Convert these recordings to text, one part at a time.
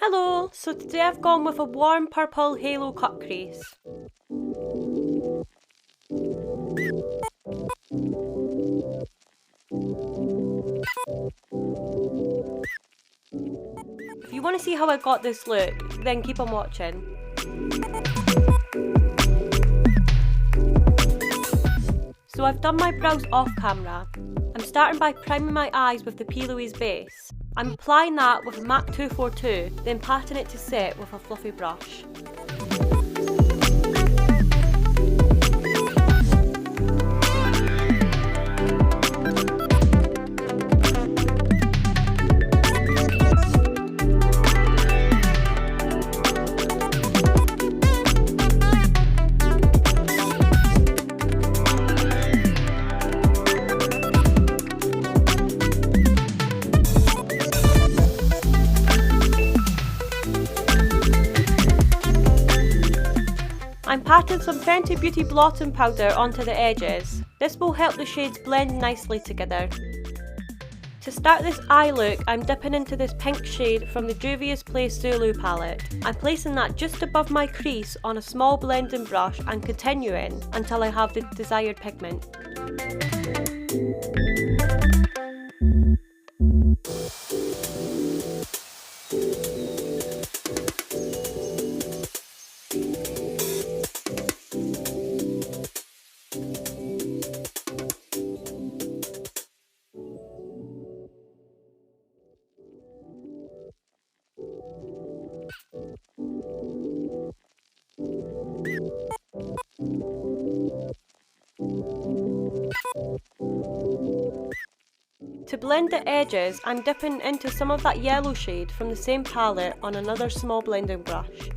Hello, so today I've gone with a warm purple halo cut crease. If you want to see how I got this look, then keep on watching. So I've done my brows off camera. I'm starting by priming my eyes with the P. Louise base. I'm applying that with a MAC 242, then patting it to set with a fluffy brush. I'm patting some Fenty Beauty blotting powder onto the edges. This will help the shades blend nicely together. To start this eye look, I'm dipping into this pink shade from the Juvia's Place Zulu palette. I'm placing that just above my crease on a small blending brush and continuing until I have the desired pigment. To blend the edges, I'm dipping into some of that yellow shade from the same palette on another small blending brush.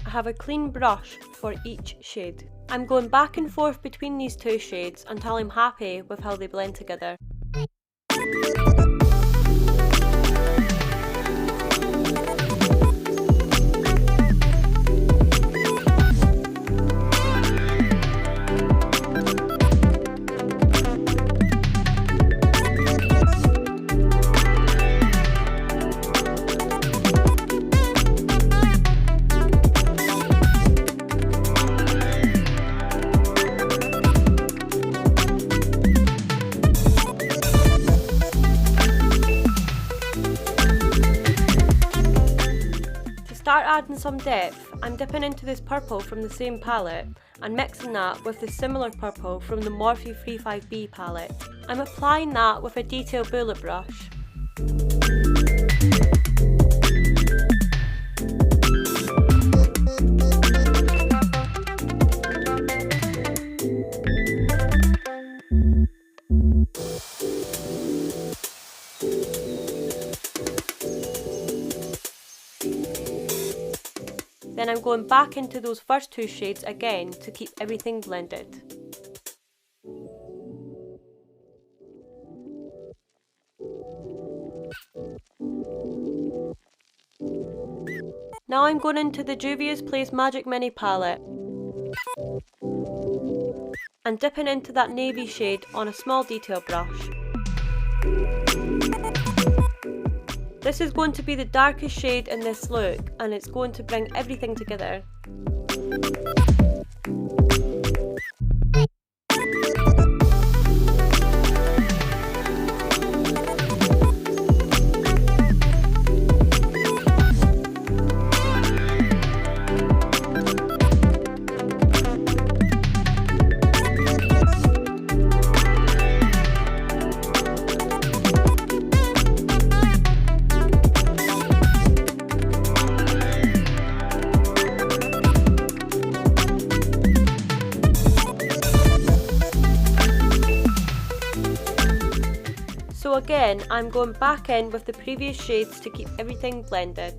I have a clean brush for each shade. I'm going back and forth between these two shades until I'm happy with how they blend together. Start adding some depth, I'm dipping into this purple from the same palette and mixing that with the similar purple from the Morphe 35B palette. I'm applying that with a detail bullet brush. Then I'm going back into those first two shades again to keep everything blended. Now I'm going into the Juvia's Place Magic Mini palette and dipping into that navy shade on a small detail brush. This is going to be the darkest shade in this look and it's going to bring everything together. So again, I'm going back in with the previous shades to keep everything blended.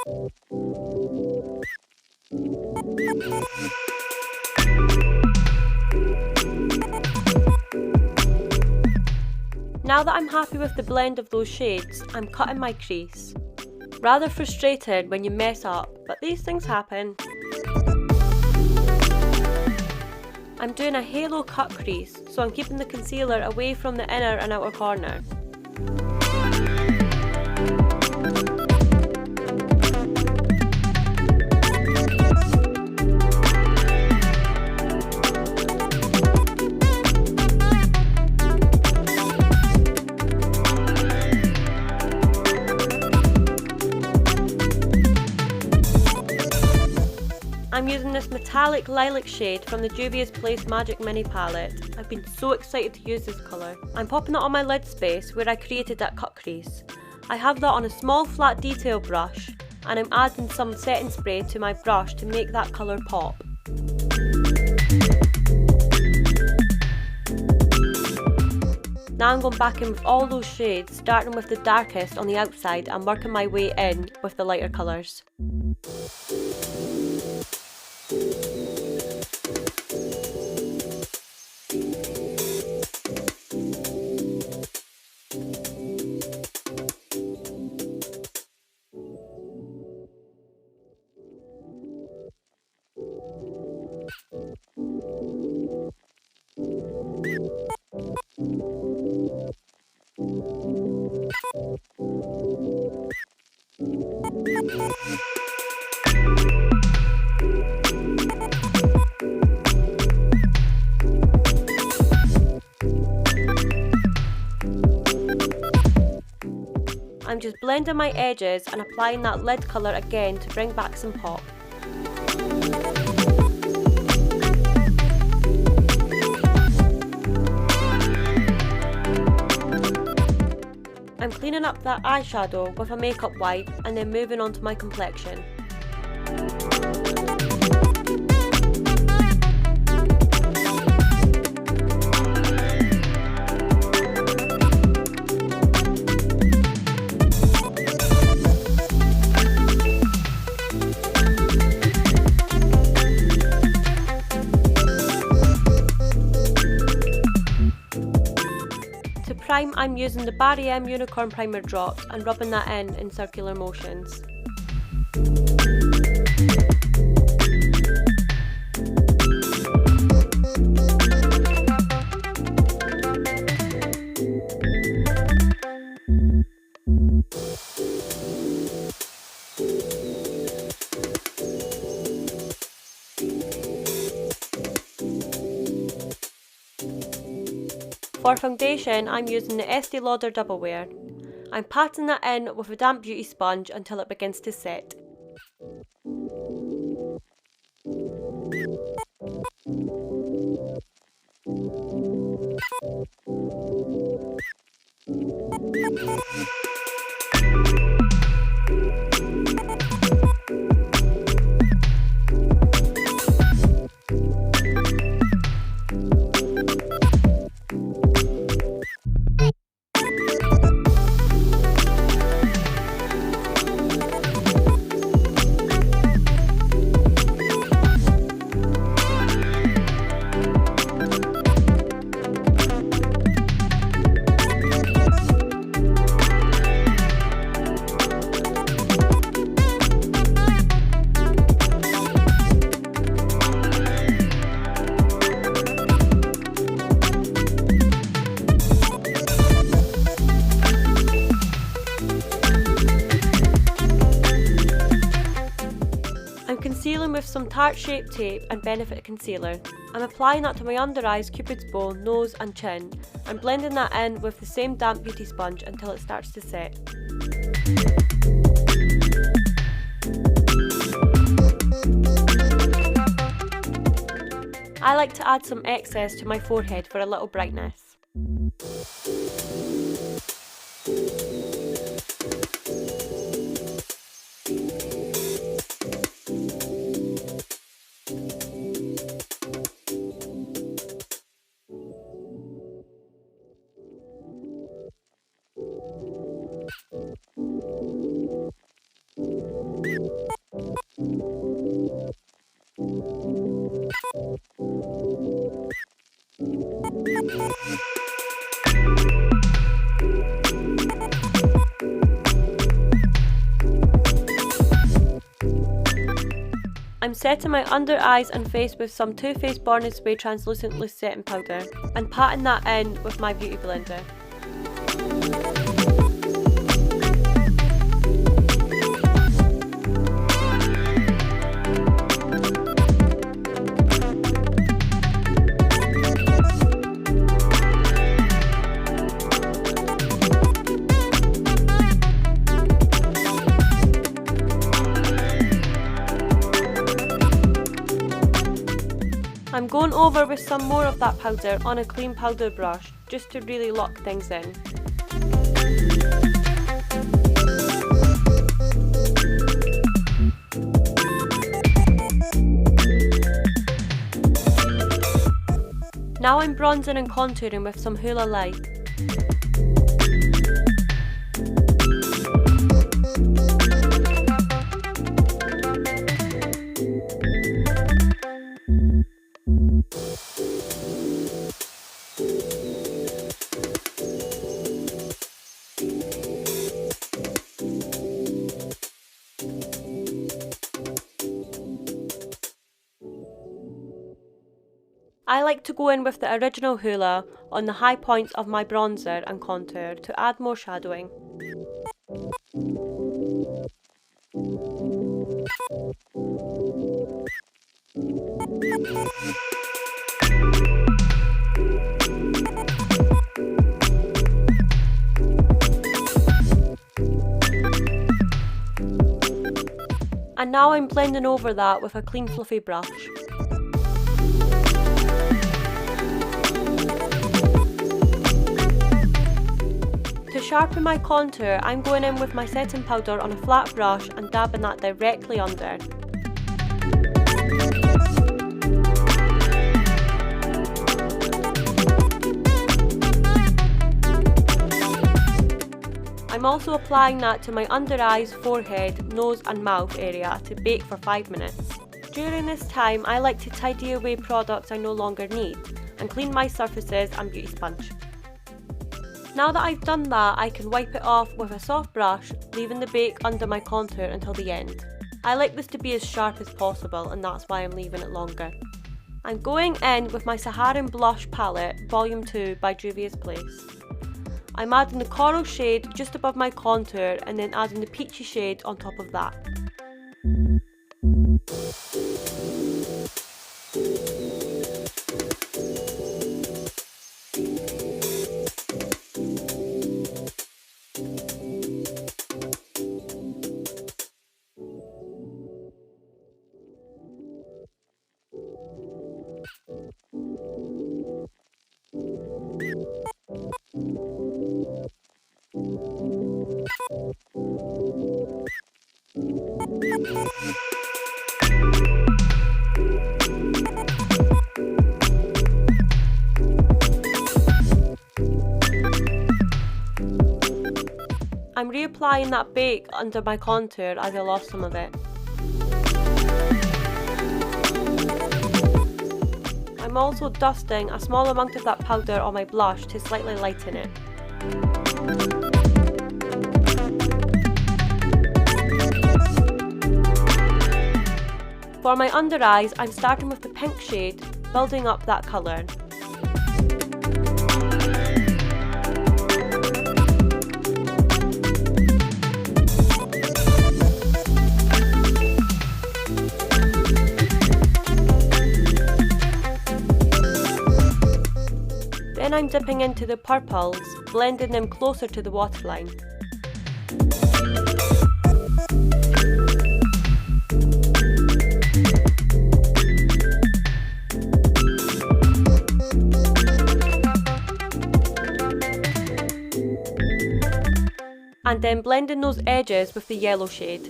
Now that I'm happy with the blend of those shades, I'm cutting my crease. Rather frustrated when you mess up, but these things happen. I'm doing a halo cut crease, so I'm keeping the concealer away from the inner and outer corner. I'm using this metallic lilac shade from the Juvia's Place Magic Mini palette. I've been so excited to use this colour. I'm popping it on my lid space where I created that cut crease. I have that on a small flat detail brush, and I'm adding some setting spray to my brush to make that colour pop. Now I'm going back in with all those shades, starting with the darkest on the outside and working my way in with the lighter colours. I'm just blending my edges and applying that lid colour again to bring back some pop. I'm cleaning up that eyeshadow with a makeup wipe and then moving on to my complexion. To prime, I'm using the Barry M Unicorn Primer drops and rubbing that in circular motions. For foundation, I'm using the Estee Lauder Double Wear. I'm patting that in with a damp beauty sponge until it begins to set. I'm concealing with some Tarte Shape Tape and Benefit Concealer. I'm applying that to my under eyes, cupid's bow, nose and chin, and blending that in with the same damp beauty sponge until it starts to set. I like to add some excess to my forehead for a little brightness. I'm setting my under eyes and face with some Too Faced Born This Way translucent loose setting powder and patting that in with my beauty blender. I'm going over with some more of that powder on a clean powder brush, just to really lock things in. Now I'm bronzing and contouring with some Hoola Light. I like to go in with the original Hoola on the high points of my bronzer and contour to add more shadowing. And now I'm blending over that with a clean fluffy brush. To sharpen my contour, I'm going in with my setting powder on a flat brush and dabbing that directly under. I'm also applying that to my under eyes, forehead, nose and mouth area to bake for 5 minutes. During this time, I like to tidy away products I no longer need and clean my surfaces and beauty sponge. Now that I've done that, I can wipe it off with a soft brush, leaving the bake under my contour until the end. I like this to be as sharp as possible, and that's why I'm leaving it longer. I'm going in with my Saharan Blush Palette, Volume 2 by Juvia's Place. I'm adding the coral shade just above my contour and then adding the peachy shade on top of that. I'm reapplying that bake under my contour as I lost some of it. I'm also dusting a small amount of that powder on my blush to slightly lighten it. For my under eyes, I'm starting with the pink shade, building up that colour. Then I'm dipping into the purples, blending them closer to the waterline. And then blending those edges with the yellow shade.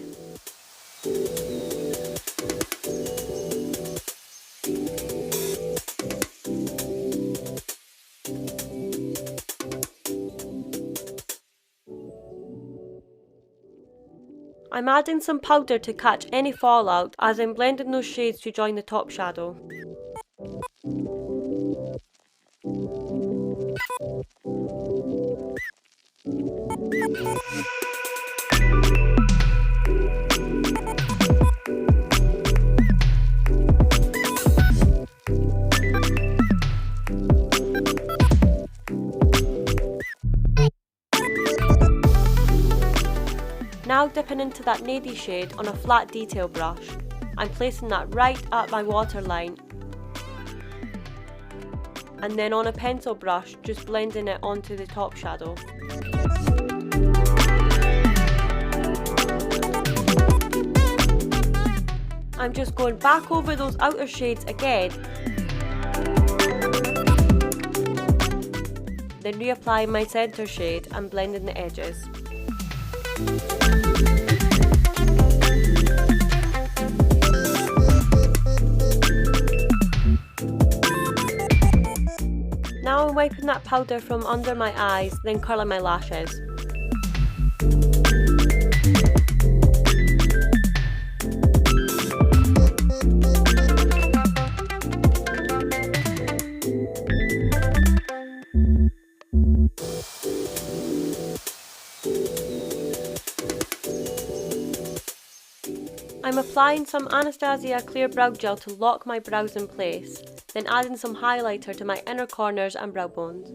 I'm adding some powder to catch any fallout as I'm blending those shades to join the top shadow. dipping into that navy shade on a flat detail brush. I'm placing that right at my waterline, and then on a pencil brush just blending it onto the top shadow. I'm just going back over those outer shades again, then reapplying my centre shade and blending the edges. Now I'm wiping that powder from under my eyes, then curling my lashes. I'm applying some Anastasia clear brow gel to lock my brows in place, then adding some highlighter to my inner corners and brow bones.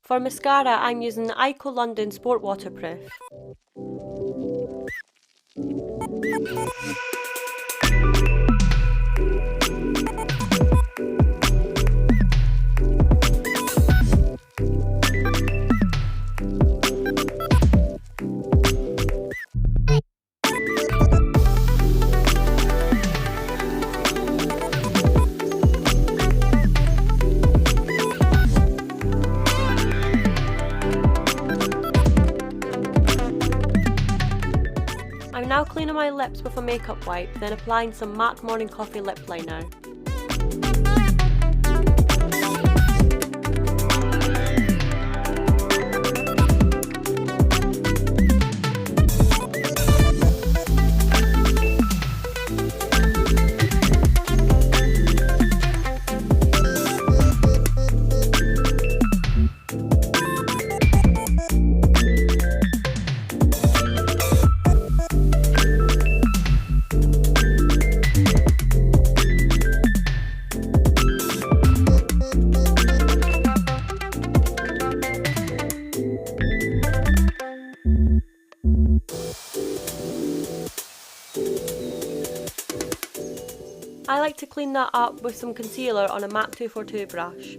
For mascara, I'm using the Ico London Sport Waterproof. I'm now cleaning my lips with a makeup wipe, then applying some MAC Morning Coffee lip liner. I like to clean that up with some concealer on a MAC 242 brush.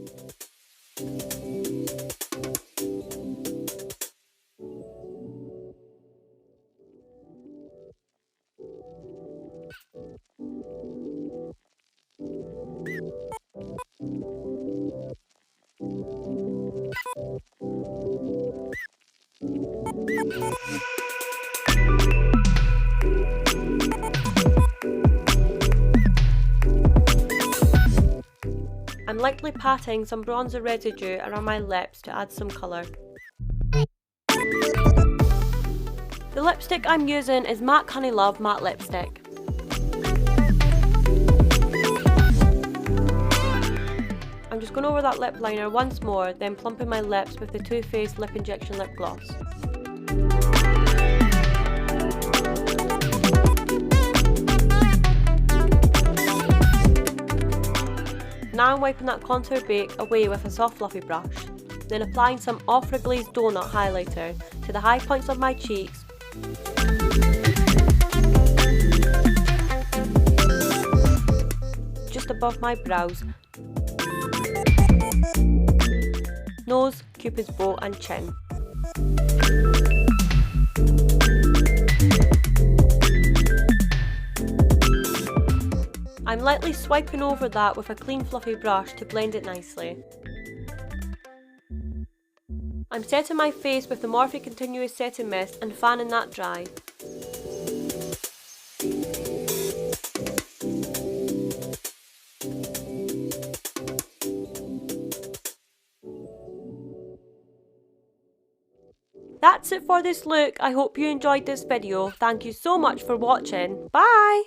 I'm lightly patting some bronzer residue around my lips to add some colour. The lipstick I'm using is MAC Honey Love Matte Lipstick. I'm just going over that lip liner once more, then plumping my lips with the Too Faced Lip Injection Lip Gloss. Now I'm wiping that contour bake away with a soft fluffy brush, then applying some Opera Glazed Donut highlighter to the high points of my cheeks, just above my brows, nose, cupid's bow and chin. I'm lightly swiping over that with a clean fluffy brush to blend it nicely. I'm setting my face with the Morphe Continuous Setting Mist and fanning that dry. That's it for this look. I hope you enjoyed this video. Thank you so much for watching. Bye!